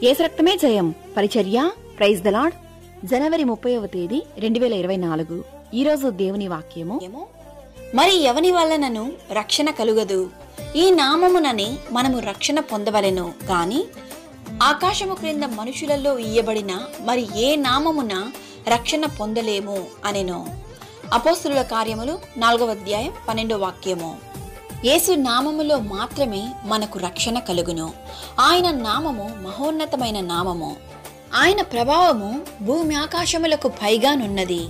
యేసు రక్తమే జయం పరిచర్య ప్రైజ్ ద లార్డ్. జనవరి 30వ తేదీ 2024. ఈ రోజు దేవుని వాక్యము, మరి ఎవని వలనను రక్షణ కలుగదు, ఈ నామముననే మనము రక్షణ పొందవలెను గాని ఆకాశము క్రింద మనుషులలో ఇయ్యబడిన మరి ఏ నామమున రక్షణ పొందలేము అనెను. అపోస్తలుల కార్యములు 4వ అధ్యాయం 12వ వాక్యము. యేసు నామములో మాత్రమే మనకు రక్షణ కలుగును. ఆయన నామము మహోన్నతమైన నామము. ఆయన ప్రభావము భూమి ఆకాశములకు పైగానున్నది.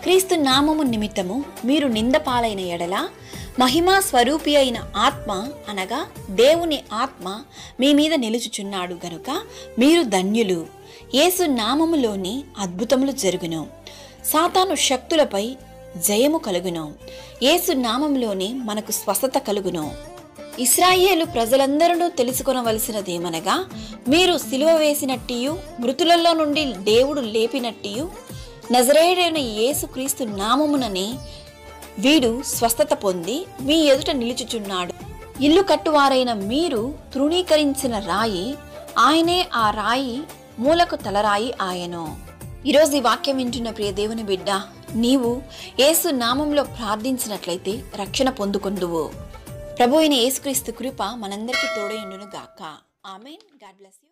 క్రీస్తు నామము నిమిత్తము మీరు నిందపాలైన ఎడల మహిమా స్వరూపి అయిన ఆత్మ అనగా దేవుని ఆత్మ మీ మీద నిలుచుచున్నాడు గనుక మీరు ధన్యులు. యేసు నామములోని అద్భుతములు జరుగును. సాతాను శక్తులపై జయము కలుగును. యేసు నామములోని మనకు స్వస్థత కలుగును. ఇశ్రాయేలు ప్రజలందరూ తెలుసుకొనవలసినదేమనగా, మీరు సిలువ వేసినట్టియు మృతులలో నుండి దేవుడు లేపినట్టియు నజరేయుడైన యేసుక్రీస్తు నామముననే వీడు స్వస్థత పొంది మీ ఎదుట నిలుచుచున్నాడు. ఇల్లు కట్టువారైన మీరు తృణీకరించిన రాయి ఆయనే. ఆ రాయి మూలకు తలరాయి ఆయను. ఈరోజు ఈ వాక్యం వింటున్న ప్రియ దేవుని బిడ్డ, నీవు యేసు నామంలో ప్రార్థించినట్లయితే రక్షణ పొందుకొందువు. ప్రభు అయిన యేసుక్రీస్తు కృప మనందరికీ తోడైండును గాక. ఆమేన్. God bless you.